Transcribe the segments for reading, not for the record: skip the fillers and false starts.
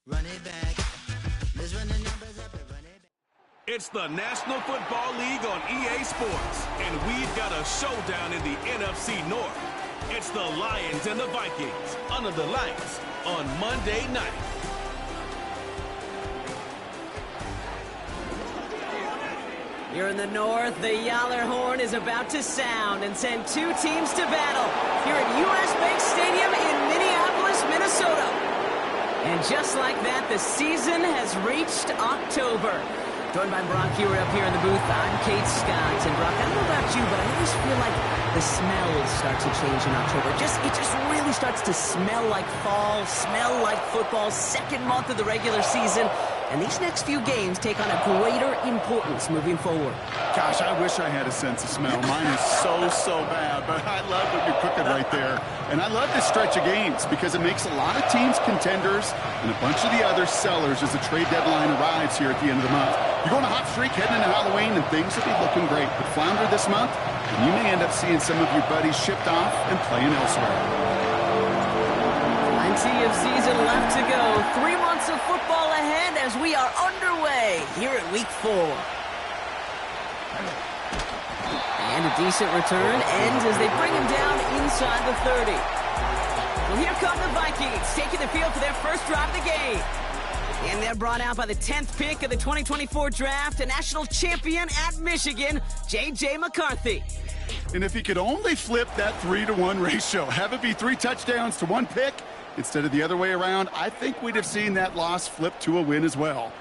Run it back. Let's run the numbers up and run it back. It's the National Football League on EA Sports, and we've got a showdown in the NFC North. It's the Lions and the Vikings under the lights on Monday night. Here in the north, the Yaller horn is about to sound and send two teams to battle here at U.S. Bank Stadium in Minneapolis, Minnesota. And just like that, the season has reached October. Joined by Brock Hewitt up here in the booth, I'm Kate Scott. And Brock, I don't know about you, but I always feel like the smells start to change in October. It just really starts to smell like fall, smell like football, second month of the regular season. And these next few games take on a greater importance moving forward. Gosh, I wish I had a sense of smell. Mine is so bad, but I love what you're cooking right there. And I love this stretch of games because it makes a lot of teams contenders and a bunch of the other sellers as the trade deadline arrives here at the end of the month. You're going a hot streak heading into Halloween, and things will be looking great. But flounder this month, and you may end up seeing some of your buddies shipped off and playing elsewhere. Plenty of season left to go. 3 months of football ahead as we are underway here at Week 4. And a decent return ends as they bring him down inside the 30. Well, here come the Vikings, taking the field for their first drive of the game. And they're brought out by the 10th pick of the 2024 draft, a national champion at Michigan, J.J. McCarthy. And if he could only flip that 3-to-1 ratio, have it be 3 touchdowns to 1 pick, instead of the other way around, I think we'd have seen that loss flip to a win as well.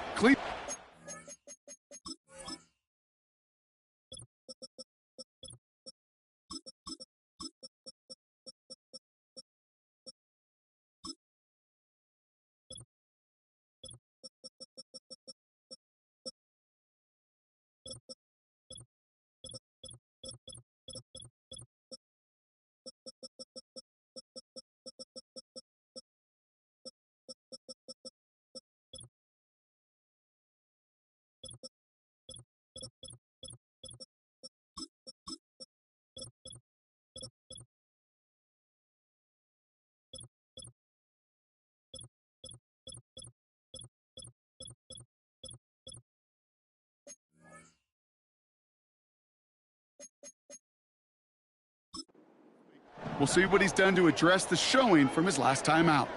We'll see what he's done to address the showing from his last time out.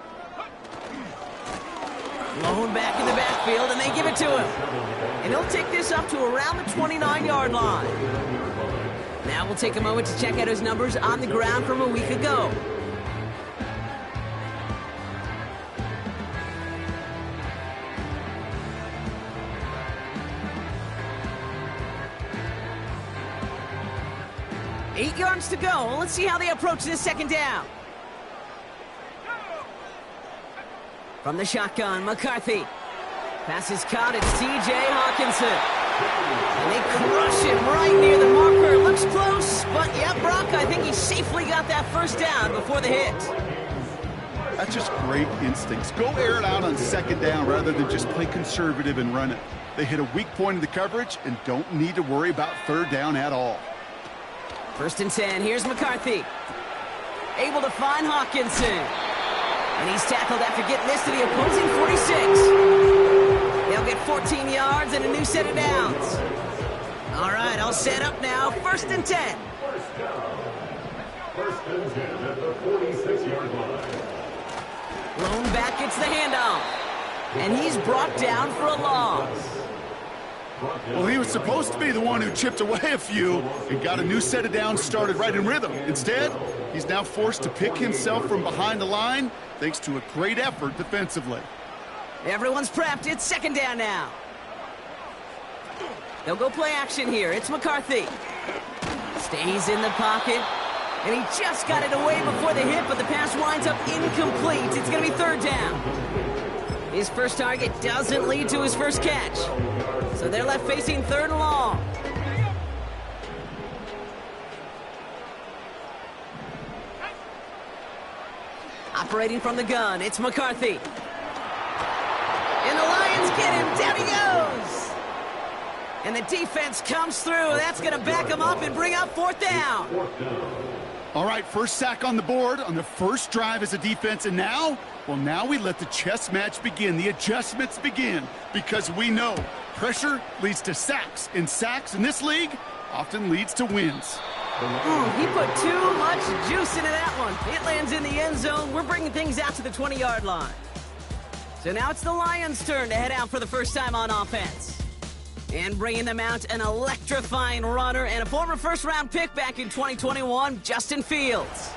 Blown back in the backfield, and they give it to him. And he'll take this up to around the 29-yard line. Now we'll take a moment to check out his numbers on the ground from a week ago. Eight yards to go. Let's see how they approach this second down. From the shotgun, McCarthy. Pass is caught. It's T.J. Hawkinson. And they crush him right near the marker. Looks close, but yeah, Brock, I think he safely got that first down before the hit. That's just great instincts. Go air it out on second down rather than just play conservative and run it. They hit a weak point in the coverage and don't need to worry about third down at all. 1st and 10. Here's McCarthy. Able to find Hawkinson. And he's tackled after getting this to the opposing 46. They'll get 14 yards and a new set of downs. All right, all set up now. 1st and 10. First and 10 at the 46-yard line. Blown back gets the handoff. And he's brought down for a loss. Well, he was supposed to be the one who chipped away a few and got a new set of downs started right in rhythm. Instead, he's now forced to pick himself from behind the line thanks to a great effort defensively. Everyone's prepped. It's second down now. They'll go play action here. It's McCarthy. Stays in the pocket. And he just got it away before the hit, but the pass winds up incomplete. It's going to be third down. His first target doesn't lead to his first catch. So they're left facing 3rd and long. Operating from the gun, it's McCarthy. And the Lions get him. Down he goes. And the defense comes through. That's going to back him up and bring up 4th down. All right, first sack on the board on the first drive as a defense, and now, well, now we let the chess match begin, the adjustments begin, because we know pressure leads to sacks, and sacks in this league often leads to wins. He put too much juice into that one. It lands in the end zone. We're bringing things out to the 20-yard line. So now it's the Lions' turn to head out for the first time on offense. And bringing them out, an electrifying runner and a former first-round pick back in 2021, Justin Fields.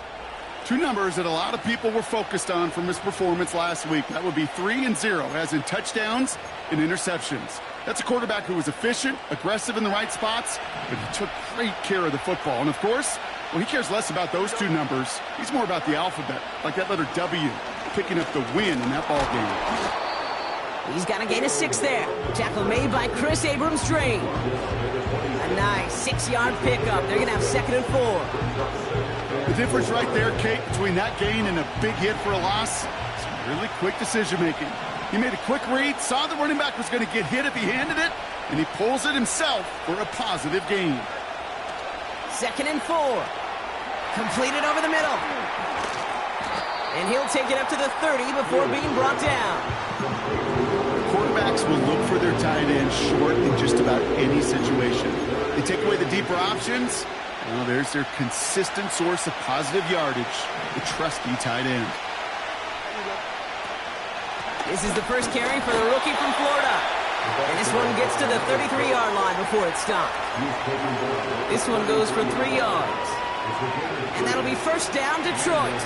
Two numbers that a lot of people were focused on from his performance last week. That would be 3 and 0, as in touchdowns and interceptions. That's a quarterback who was efficient, aggressive in the right spots, but he took great care of the football. And of course, well, he cares less about those two numbers. He's more about the alphabet, like that letter W, picking up the win in that ball game. He's got a gain of 6 there. Tackle made by Chris Abrams-Drain. A nice 6-yard pickup. They're going to have 2nd and 4. The difference right there, Kate, between that gain and a big hit for a loss, is really quick decision-making. He made a quick read, saw the running back was going to get hit if he handed it, and he pulls it himself for a positive gain. 2nd and 4. Completed over the middle. And he'll take it up to the 30 before being brought down. Quarterbacks will look for their tight end short in just about any situation. They take away the deeper options. Well, there's their consistent source of positive yardage, the trusty tight end. This is the first carry for the rookie from Florida. And this one gets to the 33-yard line before it's stopped. This one goes for 3 yards. And that'll be first down, Detroit.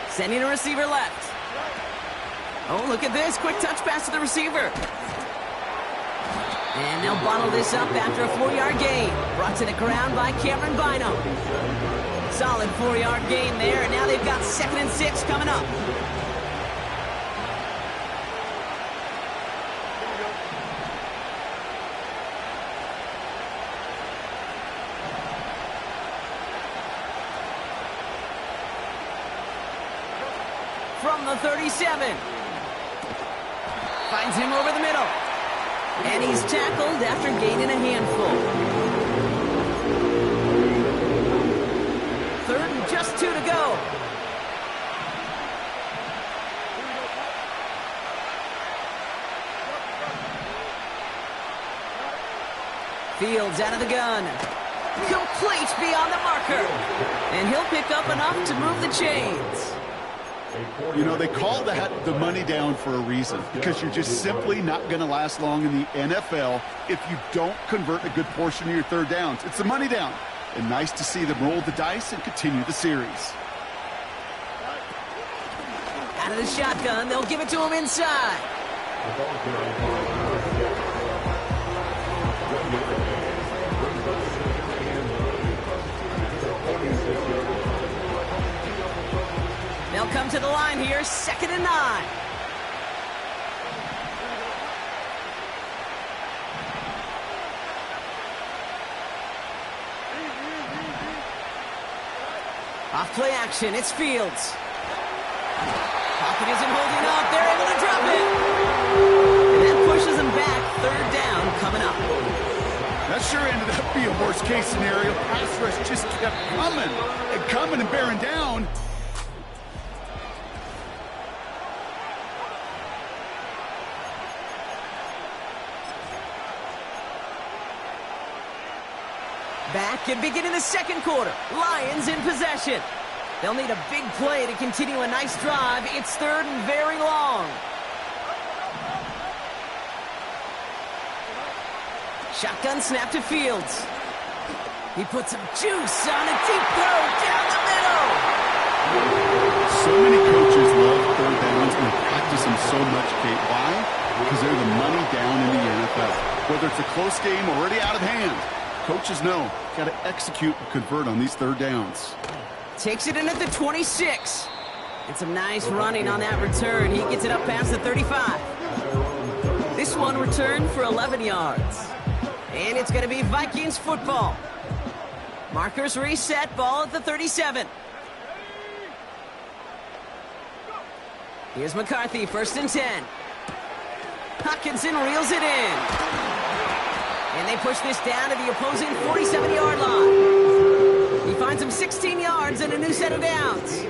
Sending a receiver left. Oh, look at this. Quick touch pass to the receiver. And they'll bottle this up after a 4-yard gain. Brought to the ground by Cameron Bynum. Solid 4-yard gain there, and now they've got 2nd and 6 coming up. From the 37. Finds him over the middle. And he's tackled after gaining a handful. 3rd and just 2 to go. Fields out of the gun. Complete beyond the marker. And he'll pick up enough to move the chains. You know, they call that the money down for a reason, because you're just simply not going to last long in the NFL if you don't convert a good portion of your 3rd downs. It's the money down. And nice to see them roll the dice and continue the series. Out of the shotgun, they'll give it to him inside. They'll come to the line here, 2nd and 9. Off play action, it's Fields. Pocket isn't holding up, they're able to drop it. And that pushes them back, 3rd down coming up. That sure ended up being a worst-case scenario. Pass rush just kept coming and bearing down. Back and beginning the 2nd quarter. Lions in possession. They'll need a big play to continue a nice drive. It's 3rd and very long. Shotgun snap to Fields. He puts some juice on a deep throw down the middle. So many coaches love 3rd downs and practice them so much, Kate. Why? Because they're the money down in the NFL. Whether it's a close game already out of hand, coaches know, got to execute and convert on these 3rd downs. Takes it in at the 26. And some nice running on that return. He gets it up past the 35. This one returned for 11 yards. And it's going to be Vikings football. Markers reset, ball at the 37. Here's McCarthy, 1st and 10. Hutchinson reels it in. And they push this down to the opposing 47-yard line. He finds him 16 yards and a new set of downs.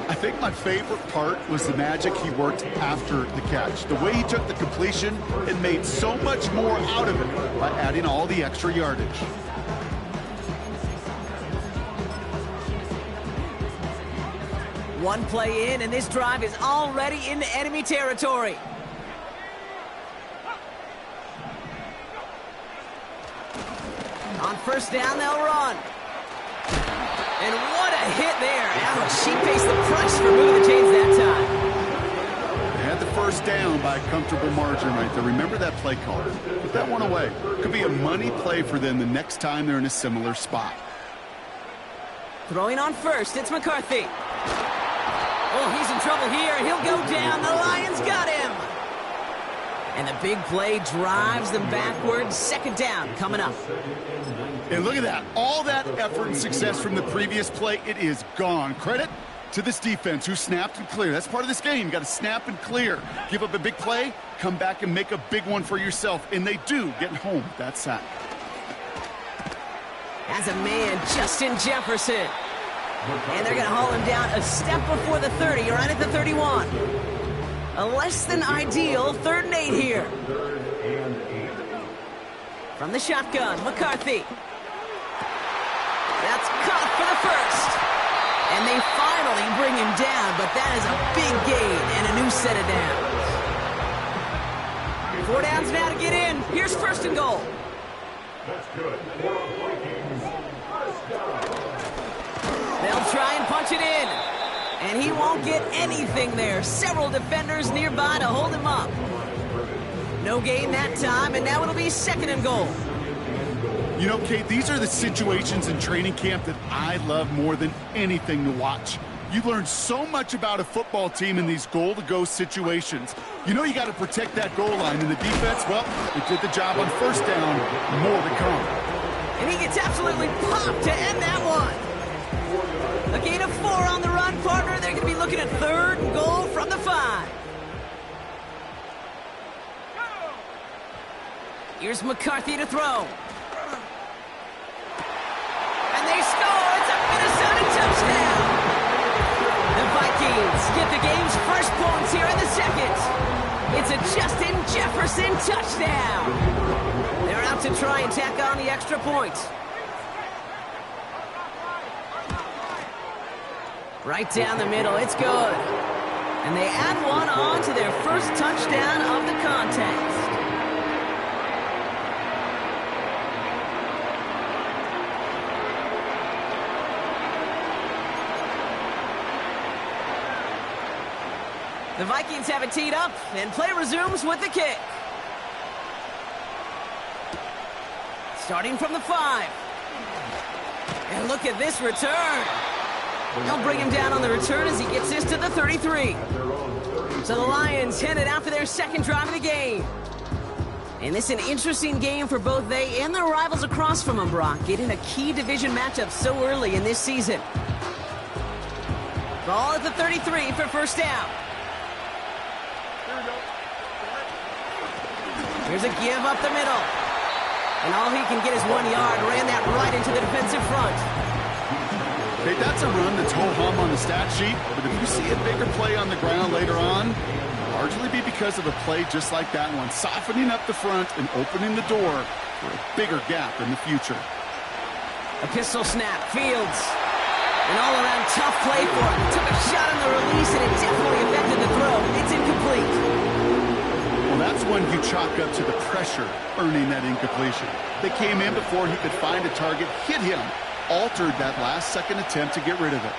I think my favorite part was the magic he worked after the catch. The way he took the completion and made so much more out of it by adding all the extra yardage. One play in, and this drive is already into enemy territory. On first down, they'll run. And what a hit there. Ouch, she pays the price for moving the chains that time. They had the first down by a comfortable margin right there. Remember that play call. Put that one away. Could be a money play for them the next time they're in a similar spot. Throwing on first, it's McCarthy. Oh, he's in trouble here. He'll go down. The Lions got him. And the big play drives them backwards. Second down coming up. And look at that. All that effort and success from the previous play, it is gone. Credit to this defense who snapped and cleared. That's part of this game. You got to snap and clear. Give up a big play, come back and make a big one for yourself. And they do, getting home with that sack. As a man, Justin Jefferson. And they're going to haul him down a step before the 30, right at the 31. A less than ideal 3rd and 8 here. From the shotgun, McCarthy. That's caught for the first. And they finally bring him down, but that is a big gain and a new set of downs. 4 downs now to get in. Here's first and goal. That's good. Vikings, first down. They'll try and punch it in. And he won't get anything there. Several defenders nearby to hold him up. No gain that time, and now it'll be 2nd and goal. You know, Kate, these are the situations in training camp that I love more than anything to watch. You learn so much about a football team in these goal-to-go situations. You know you got to protect that goal line, and the defense, well, they did the job on first down. More to come. And he gets absolutely popped to end that one. A gain of 4 on the run, partner. They're going to be looking at 3rd and goal from the 5. Here's McCarthy to throw. And they score. It's a Minnesota touchdown. The Vikings get the game's first points here in the 2nd. It's a Justin Jefferson touchdown. They're out to try and tack on the extra point. Right down the middle, it's good. And they add one on to their first touchdown of the contest. The Vikings have it teed up, and play resumes with the kick. Starting from the 5. And look at this return. They'll bring him down on the return as he gets this to the 33. So the Lions headed out for their 2nd drive of the game. And this is an interesting game for both they and their rivals across from them, Brock, getting a key division matchup so early in this season. Ball at the 33 for first down. Here's a give up the middle. And all he can get is 1 yard. Ran that right into the defensive front. Okay, that's a run that's ho-hum on the stat sheet, but if you see a bigger play on the ground later on, it'll largely be because of a play just like that one, softening up the front and opening the door for a bigger gap in the future. A pistol snap, Fields. An all-around tough play for him. Took a shot on the release, and it definitely affected the throw. It's incomplete. Well, that's when you chalk up to the pressure earning that incompletion. They came in before he could find a target, hit him, altered that last-second attempt to get rid of it.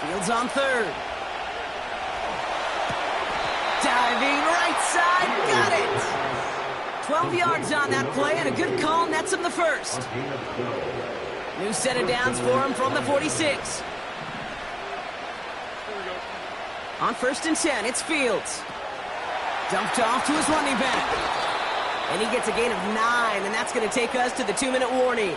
Fields on 3rd. Diving right side, got it! 12 yards on that play, and a good call nets him the first. New set of downs for him from the 46. On 1st and 10, it's Fields. Dumped off to his running back. And he gets a gain of 9, and that's going to take us to the 2-minute warning.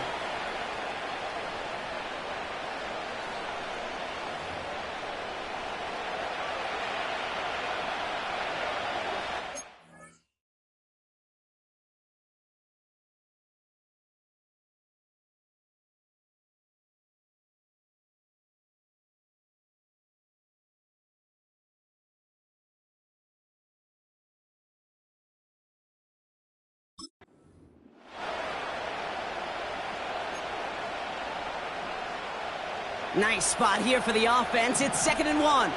Nice spot here for the offense. It's 2nd and 1.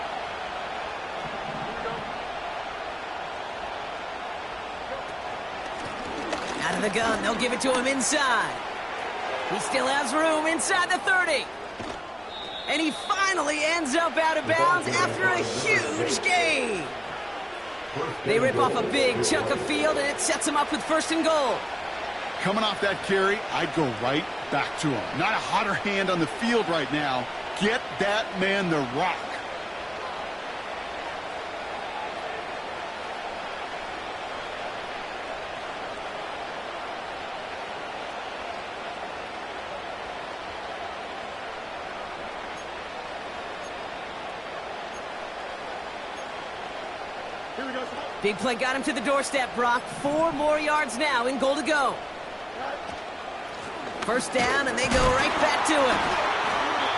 Out of the gun, they'll give it to him inside. He still has room inside the 30. And he finally ends up out of bounds after a huge gain. They rip off a big chunk of field, and it sets him up with 1st and goal. Coming off that carry, I'd go right back to him. Not a hotter hand on the field right now. Get that man the rock. Big play got him to the doorstep, Brock. 4 more yards now in goal to go. 1st down, and they go right back to him.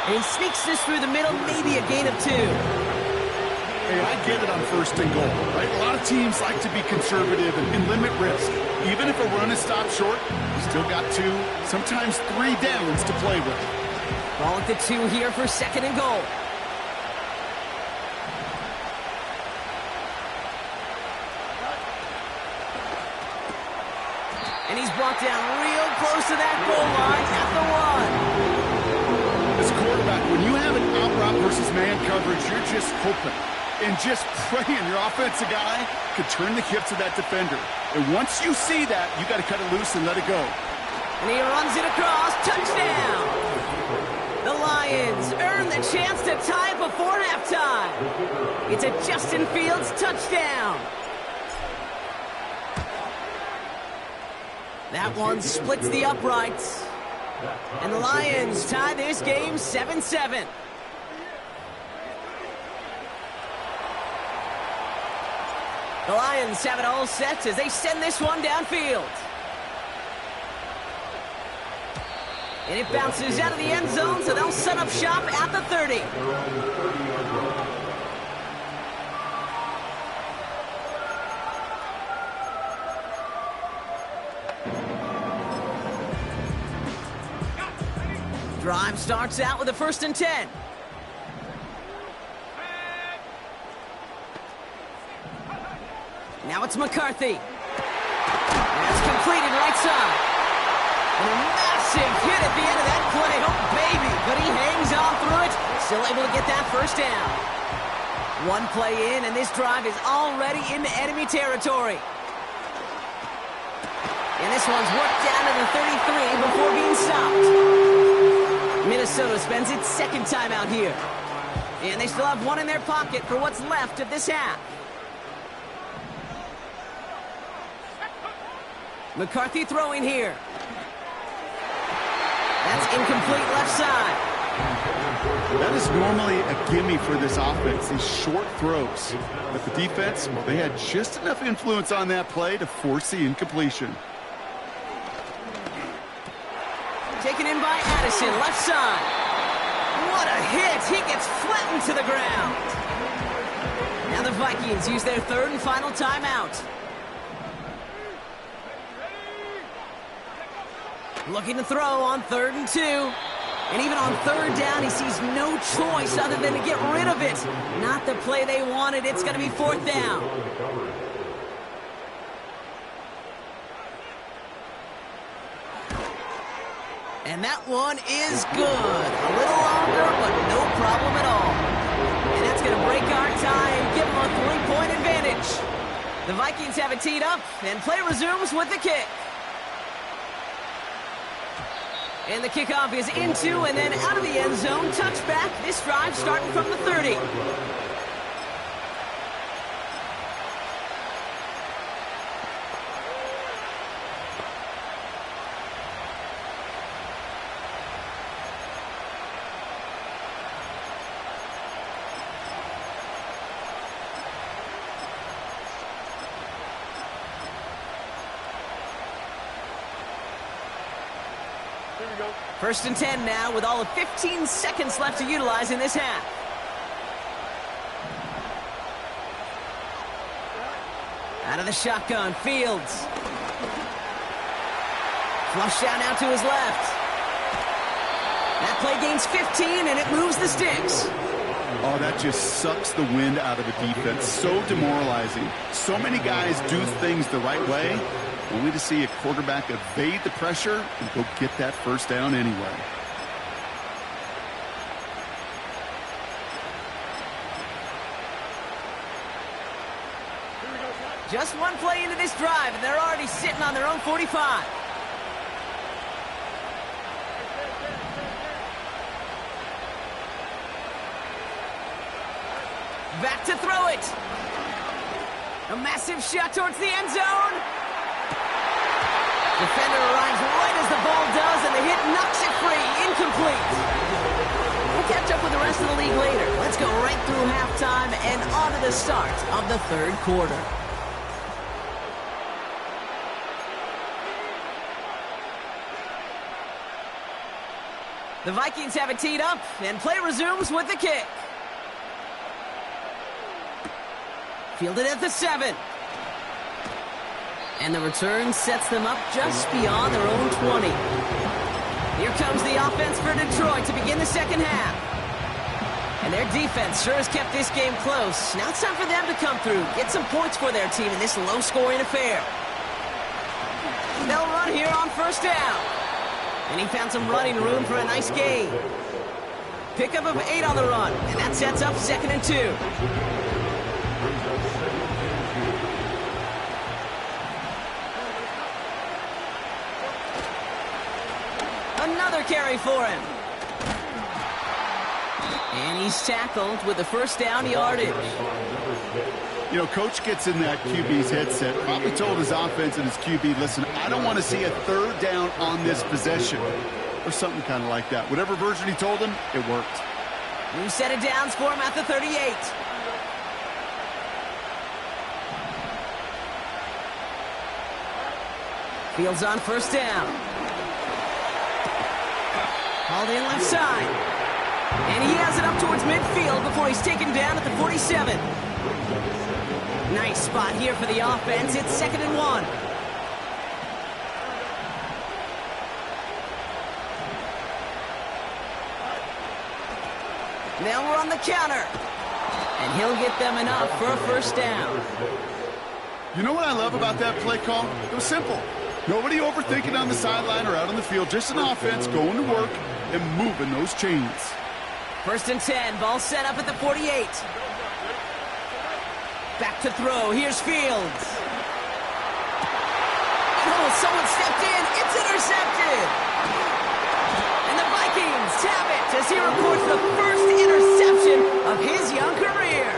And he sneaks this through the middle, maybe a gain of 2. Hey, I get it on 1st and goal, right? A lot of teams like to be conservative and limit risk. Even if a run is stopped short, you still got 2, sometimes 3 downs to play with. Ball at the 2 here for 2nd and goal. And he's brought down real close to that goal line at the 1. As a quarterback, when you have an out-route versus man coverage, you're just hoping and just praying your offensive guy could turn the hips of that defender. And once you see that, you got to cut it loose and let it go. And he runs it across. Touchdown! The Lions earn the chance to tie it before halftime. It's a Justin Fields touchdown. That one splits the uprights. And the Lions tie this game 7-7. The Lions have it all set as they send this one downfield. And it bounces out of the end zone, so they'll set up shop at the 30. Drive starts out with a 1st and 10. Now it's McCarthy. That's completed right side. And a massive hit at the end of that play. Oh, baby. But he hangs on through it. Still able to get that 1st down. One play in, and this drive is already into enemy territory. And this one's worked down to the 33 before being stopped. Minnesota spends its 2nd timeout here. And they still have 1 in their pocket for what's left of this half. McCarthy throwing here. That's incomplete left side. That is normally a gimme for this offense, these short throws. But the defense, well, they had just enough influence on that play to force the incompletion. Taken in by Addison, left side. What a hit! He gets flattened to the ground. Now the Vikings use their 3rd and final timeout. Looking to throw on 3rd and 2. And even on 3rd down, he sees no choice other than to get rid of it. Not the play they wanted. It's going to be 4th down. And that one is good. A little longer, but no problem at all. And that's going to break our tie and give them a 3-point advantage. The Vikings have it teed up, and play resumes with the kick. And the kickoff is into and then out of the end zone. Touchback. This drive starting from the 30. First and 10 now with all of 15 seconds left to utilize in this half. Out of the shotgun, Fields. Flush down out to his left. That play gains 15, and it moves the sticks. Oh, that just sucks the wind out of a defense. So demoralizing. So many guys do things the right way, only to see a quarterback evade the pressure and go get that first down anyway. Just one play into this drive, and they're already sitting on their own 45. Back to throw it. A massive shot towards the end zone. Defender arrives right as the ball does, and the hit knocks it free. Incomplete. We'll catch up with the rest of the league later. Let's go right through halftime and on to the start of the third quarter. The Vikings have it teed up, and play resumes with the kick. Fielded at the 7. And the return sets them up just beyond their own 20. Here comes the offense for Detroit to begin the second half. And their defense sure has kept this game close. Now it's time for them to come through, get some points for their team in this low-scoring affair. They'll run here on first down. And he found some running room for a nice gain. Pickup of 8 on the run, and that sets up 2nd and 2. Another carry for him. And he's tackled with the first down yardage. You know, coach gets in that QB's headset, probably told his offense and his QB, listen, I don't want to see a third down on this possession. Or something kind of like that. Whatever version he told him, it worked. New set of downs for him at the 38. Fields on first down. Hauled in left side. And he has it up towards midfield before he's taken down at the 47. Nice spot here for the offense. It's 2nd and 1. They'll run the counter. And he'll get them enough for a first down. You know what I love about that play call? It was simple. Nobody overthinking on the sideline or out on the field. Just an offense going to work and moving those chains. 1st and 10. Ball set up at the 48. Back to throw. Here's Fields. Oh, someone stepped in. It's intercepted. And the Vikings have it as he records the first interception of his young career.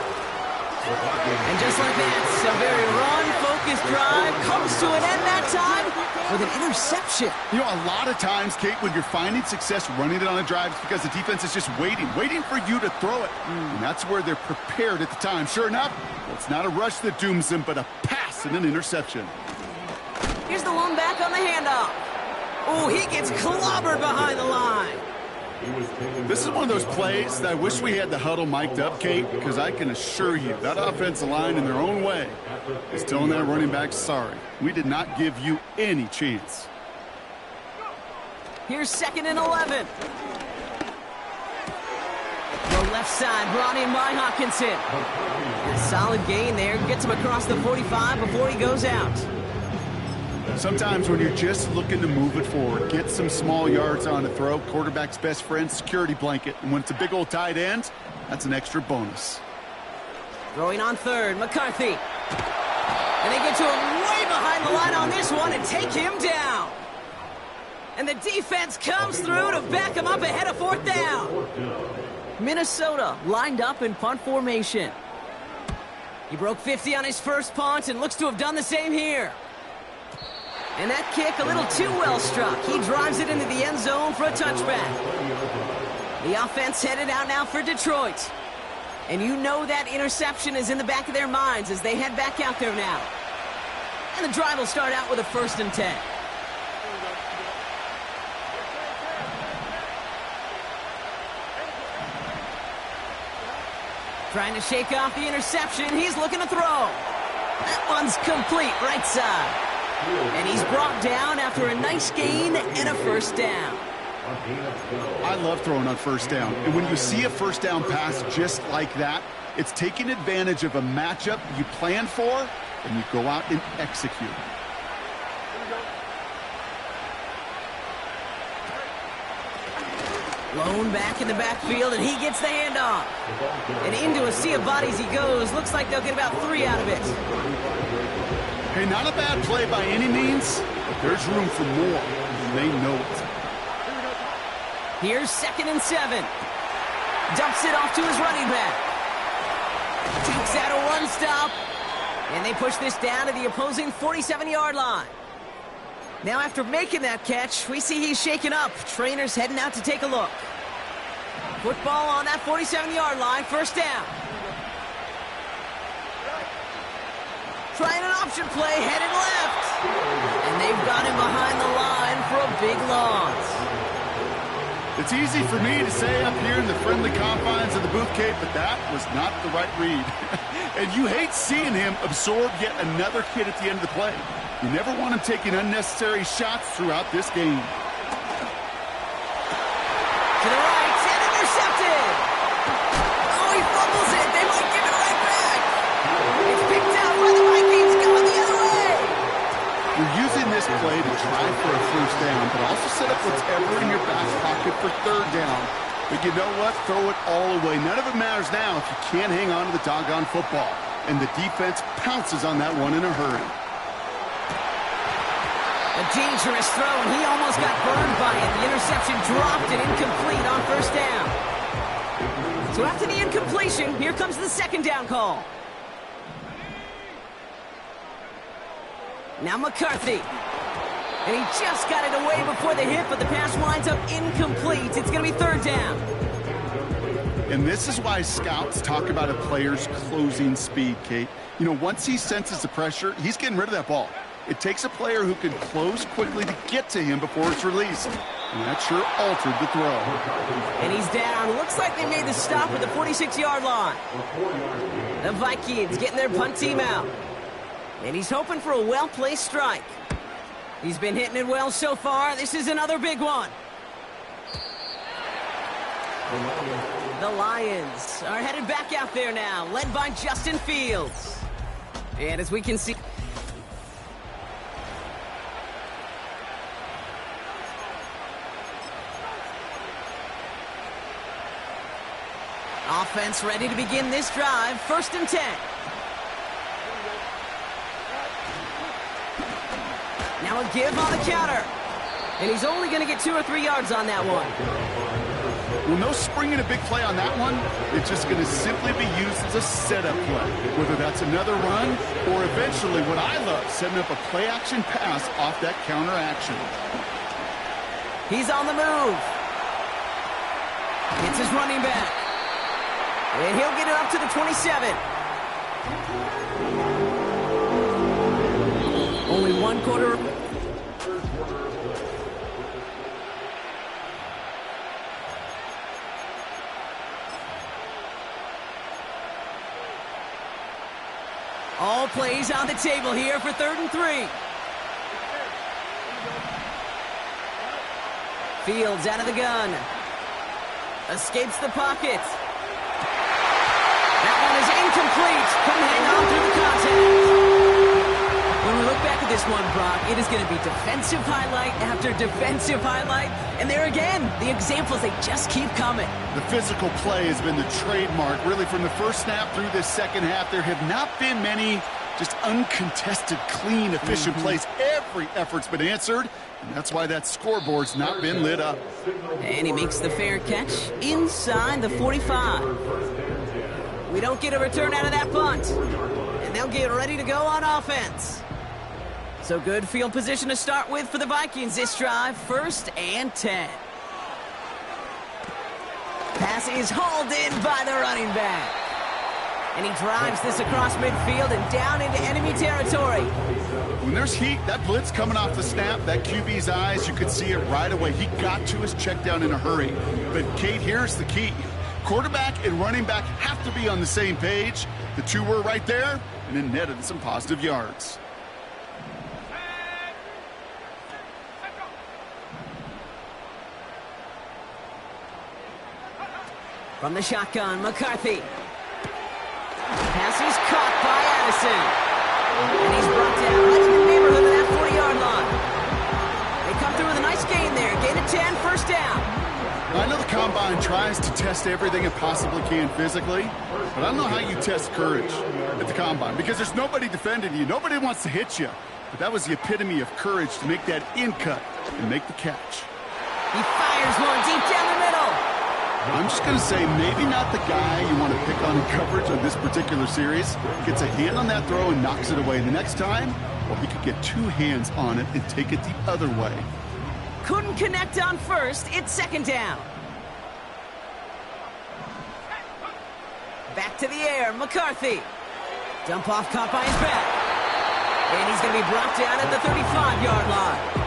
And just like that, a very run-focused drive comes to an end that time with an interception. You know, a lot of times, Kate, when you're finding success running it on a drive, it's because the defense is just waiting for you to throw it. And that's where they're prepared at the time. Sure enough, it's not a rush that dooms them, but a pass and an interception. Here's the lone back on the handoff. Oh, he gets clobbered behind the line. This is one of those plays that I wish we had the huddle mic'd up, Kate, because I can assure you that offensive line in their own way is telling that running back, sorry, we did not give you any chance. Here's 2nd and 11. The left side brought in by Hawkinson. A solid gain there. Gets him across the 45 before he goes out. Sometimes when you're just looking to move it forward, get some small yards on a throw, quarterback's best friend, security blanket. And when it's a big old tight end, that's an extra bonus. Throwing on 3rd, McCarthy. And they get to him way behind the line on this one and take him down. And the defense comes through to back him up ahead of 4th down. Minnesota lined up in punt formation. He broke 50 on his first punt and looks to have done the same here. And that kick a little too well struck. He drives it into the end zone for a touchback. The offense headed out now for Detroit. And you know that interception is in the back of their minds as they head back out there now. And the drive will start out with a 1st and 10. Trying to shake off the interception. He's looking to throw. That one's complete right side. And he's brought down after a nice gain and a first down. I love throwing on first down. And when you see a first down pass just like that, it's taking advantage of a matchup you planned for, and you go out and execute. Lone back in the backfield, and he gets the handoff. And into a sea of bodies he goes. Looks like they'll get about 3 out of it. Hey, not a bad play by any means, but there's room for more, and they know it. Here's 2nd and 7. Dumps it off to his running back. Takes out a run stop. And they push this down to the opposing 47-yard line. Now after making that catch, we see he's shaken up. Trainer's heading out to take a look. Football on that 47-yard line, first down. Trying an option play, headed left. And they've got him behind the line for a big loss. It's easy for me to say up here in the friendly confines of the booth, Kate, but that was not the right read. And you hate seeing him absorb yet another hit at the end of the play. You never want him taking unnecessary shots throughout this game. To the right, and intercepted! Oh, he fumbles it! They might give it right back! It's picked out by the Vikings, going the other way! You're using this play to try for a first down, but also set up whatever in your back pocket for third down. But you know what? Throw it all away. None of it matters now if you can't hang on to the doggone football. And the defense pounces on that one in a hurry. A dangerous throw, and he almost got burned by it. The interception dropped it incomplete on first down. So after the incompletion, here comes the second down call. Now McCarthy. And he just got it away before the hit, but the pass winds up incomplete. It's going to be third down. And this is why scouts talk about a player's closing speed, Kate. You know, once he senses the pressure, he's getting rid of that ball. It takes a player who can close quickly to get to him before it's released. And that sure altered the throw. And he's down. Looks like they made the stop at the 46-yard line. The Vikings getting their punt team out. And he's hoping for a well-placed strike. He's been hitting it well so far. This is another big one. The Lions are headed back out there now, led by Justin Fields. And as we can see... Offense ready to begin this drive. 1st and 10. Now a give on the counter. And he's only going to get 2 or 3 yards on that one. Well, no springing a big play on that one. It's just going to simply be used as a setup play. Whether that's another run or eventually what I love, setting up a play-action pass off that counter action. He's on the move. It's his running back. And he'll get it up to the 27. Only 1 quarter. All plays on the table here for 3rd and 3. Fields out of the gun. Escapes the pocket. That one is incomplete. Couldn't hang on through the contact. When we look back at this one, Brock, it is going to be defensive highlight after defensive highlight. And there again, the examples, they just keep coming. The physical play has been the trademark. Really, from the first snap through this second half, there have not been many just uncontested, clean, efficient plays. Every effort's been answered, and that's why that scoreboard's not been lit up. And he makes the fair catch inside the 45. We don't get a return out of that punt. And they'll get ready to go on offense. So good field position to start with for the Vikings this drive. 1st and 10. Pass is hauled in by the running back. And he drives this across midfield and down into enemy territory. When there's heat, that blitz coming off the snap, that QB's eyes, you could see it right away. He got to his check down in a hurry. But, Kate, here's the key. Quarterback and running back have to be on the same page. The two were right there, and it netted some positive yards. From the shotgun, McCarthy. Pass is caught by Addison. And he's brought down right in the neighborhood of that 40-yard line. They come through with a nice gain there. Gain of 10, first down. I know the Combine tries to test everything it possibly can physically, but I don't know how you test courage at the Combine because there's nobody defending you. Nobody wants to hit you. But that was the epitome of courage to make that in cut and make the catch. He fires one deep down the middle. I'm just going to say maybe not the guy you want to pick on in coverage on this particular series. Gets a hand on that throw and knocks it away. The next time, well, he could get two hands on it and take it the other way. Couldn't connect on first. It's second down. Back to the air. McCarthy. Dump off caught by his back. And he's going to be brought down at the 35-yard line.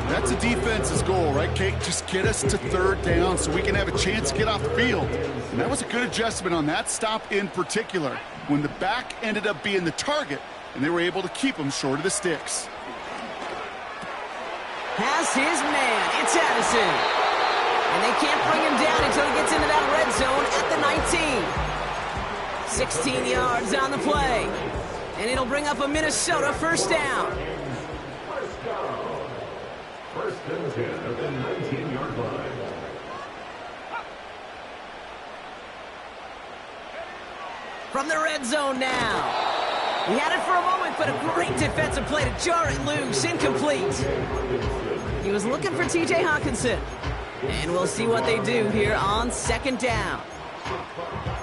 That's a defense's goal, right, Kate? Just get us to third down so we can have a chance to get off the field. And that was a good adjustment on that stop in particular, when the back ended up being the target, and they were able to keep him short of the sticks. Has his man. It's Addison. And they can't bring him down until he gets into that red zone at the 19. 16 yards on the play. And it'll bring up a Minnesota first down. First and 10 at the 19-yard line. From the red zone now. He had it for a moment, but a great defensive play to jar it loose. Incomplete. He was looking for T.J. Hawkinson. And we'll see what they do here on second down.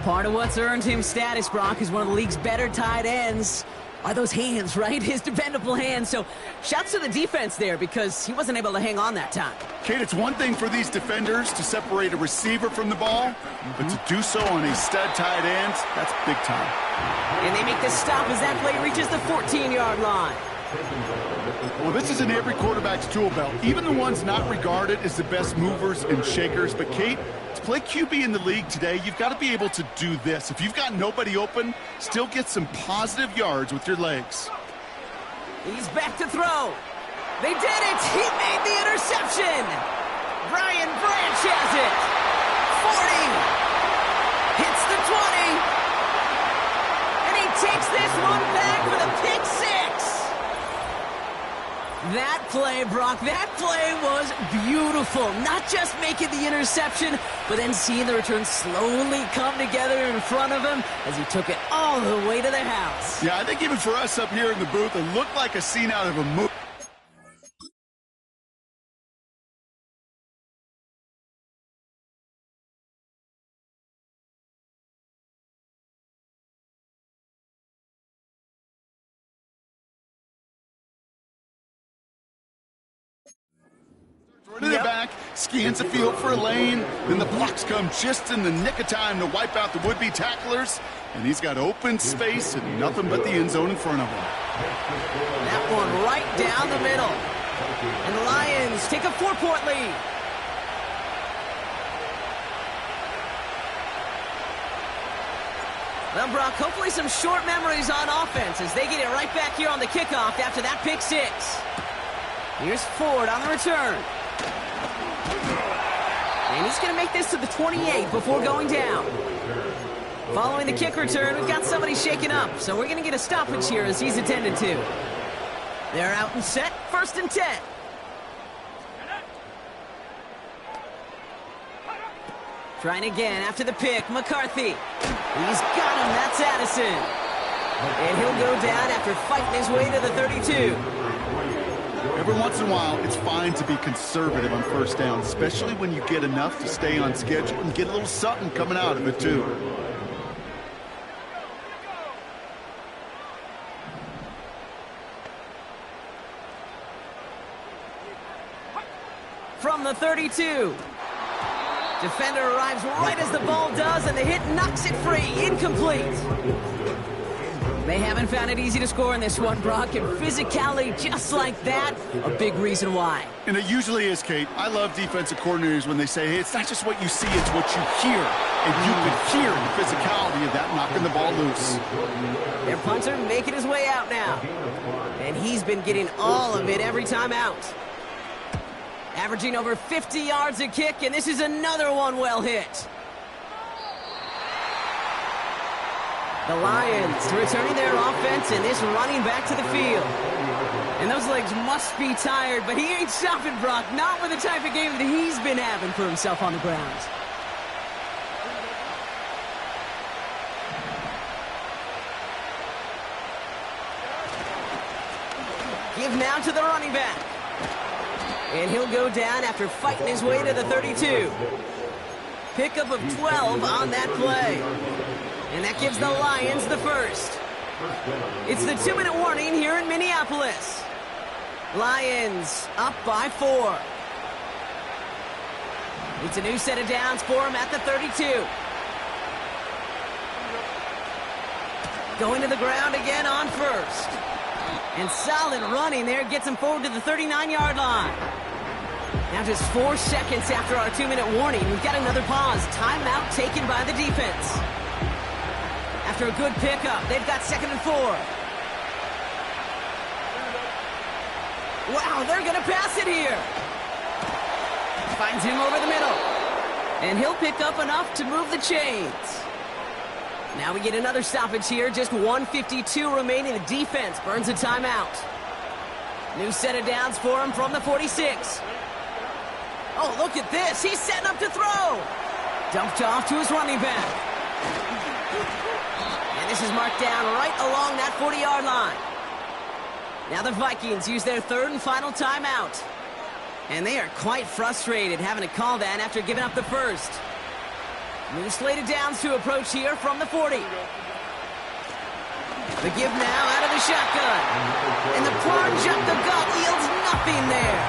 Part of what's earned him status, Brock, is one of the league's better tight ends. Are those hands, right? His dependable hands. So shouts to the defense there because he wasn't able to hang on that time. Kate, it's one thing for these defenders to separate a receiver from the ball, but to do so on a stud tight end, that's big time. And they make the stop as that play reaches the 14-yard line. Well, this is in every quarterback's tool belt, even the ones not regarded as the best movers and shakers. But, Kate, to play QB in the league today, you've got to be able to do this. If you've got nobody open, still get some positive yards with your legs. He's back to throw. They did it. He made the interception. Brian Branch has it. 40. Hits the 20. And he takes this one back for the pick six. That play, Brock, that play was beautiful. Not just making the interception, but then seeing the return slowly come together in front of him as he took it all the way to the house. Yeah, I think even for us up here in the booth, it looked like a scene out of a movie. Running it back, scans the field for a lane, then the blocks come just in the nick of time to wipe out the would-be tacklers, and he's got open space and nothing but the end zone in front of him. That one right down the middle. And the Lions take a 4-point lead. Well, Brock, hopefully some short memories on offense as they get it right back here on the kickoff after that pick six. Here's Ford on the return. And he's going to make this to the 28 before going down. Following the kick return, we've got somebody shaken up, so we're going to get a stoppage here as he's attended to. They're out and set, first and 10. Trying again after the pick, McCarthy. He's got him, that's Addison. And he'll go down after fighting his way to the 32. Every once in a while, it's fine to be conservative on first down, especially when you get enough to stay on schedule and get a little something coming out of it, too. From the 32. Defender arrives right as the ball does, and the hit knocks it free. Incomplete. They haven't found it easy to score in this one, Brock, and physicality just like that, a big reason why. And it usually is, Kate. I love defensive coordinators when they say, hey, it's not just what you see, it's what you hear. And you can hear the physicality of that knocking the ball loose. Their punter making his way out now. And he's been getting all of it every time out. Averaging over 50 yards a kick, and this is another one well hit. The Lions returning their offense and this running back to the field. And those legs must be tired, but he ain't stopping, Brock. Not with the type of game that he's been having for himself on the ground. Give now to the running back. And he'll go down after fighting his way to the 32. Pickup of 12 on that play. And that gives the Lions the first. It's the 2-minute warning here in Minneapolis. Lions up by 4. It's a new set of downs for him at the 32. Going to the ground again on first. And solid running there gets him forward to the 39-yard line. Now just 4 seconds after our 2-minute warning, we've got another pause. Timeout taken by the defense. After a good pickup, they've got 2nd and 4. Wow, they're going to pass it here. Finds him over the middle. And he'll pick up enough to move the chains. Now we get another stoppage here. Just 1:52 remaining. The defense burns a timeout. New set of downs for him from the 46. Oh, look at this. He's setting up to throw. Dumped off to his running back. And this is marked down right along that 40-yard line. Now the Vikings use their 3rd and final timeout. And they are quite frustrated having to call that after giving up the first. New slated downs to approach here from the 40. The give now out of the shotgun. And the plunge up the gut yields nothing there.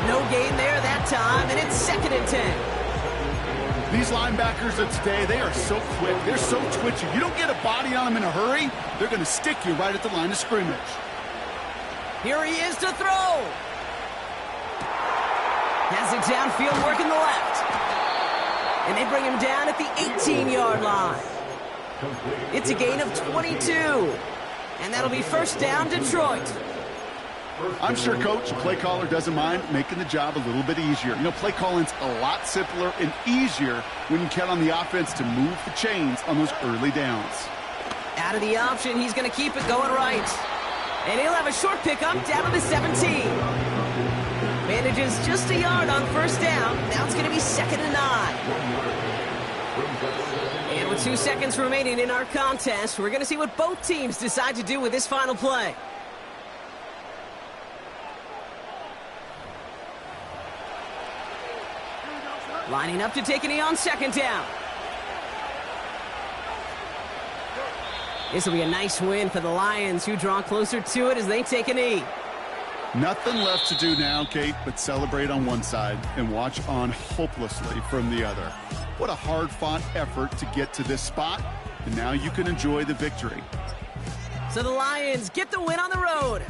No gain there that time, and it's 2nd and 10. These linebackers of today, they are so quick. They're so twitchy. You don't get a body on them in a hurry, they're going to stick you right at the line of scrimmage. Here he is to throw. Has it downfield, working the left. And they bring him down at the 18-yard line. It's a gain of 22. And that'll be 1st down, Detroit. I'm sure Coach, play caller, doesn't mind making the job a little bit easier. You know, play calling's a lot simpler and easier when you count on the offense to move the chains on those early downs. Out of the option, he's going to keep it going right. And he'll have a short pickup down to the 17. Manages just a yard on 1st down. Now it's going to be 2nd and 9. And with 2 seconds remaining in our contest, we're going to see what both teams decide to do with this final play. Lining up to take a knee on 2nd down. This will be a nice win for the Lions, who draw closer to it as they take a knee. Nothing left to do now, Kate, but celebrate on one side and watch on hopelessly from the other. What a hard-fought effort to get to this spot, and now you can enjoy the victory. So the Lions get the win on the road.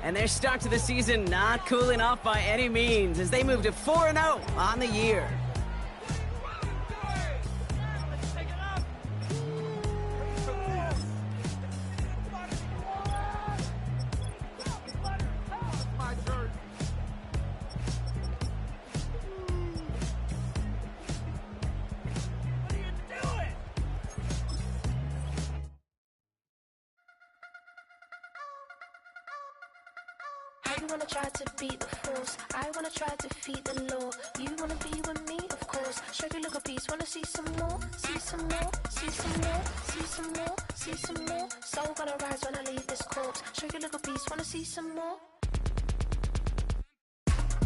And their start to the season not cooling off by any means as they move to 4-0 on the year. You wanna try to beat the force, I wanna try to defeat the law. You wanna be with me, of course. Show you look a piece, wanna see some more, see some more, see some more, see some more, see some more. Soul gonna rise when I leave this corpse. Show you look a piece, wanna see some more.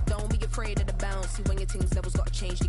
Don't be afraid of the bounce. See when your things levels got changed.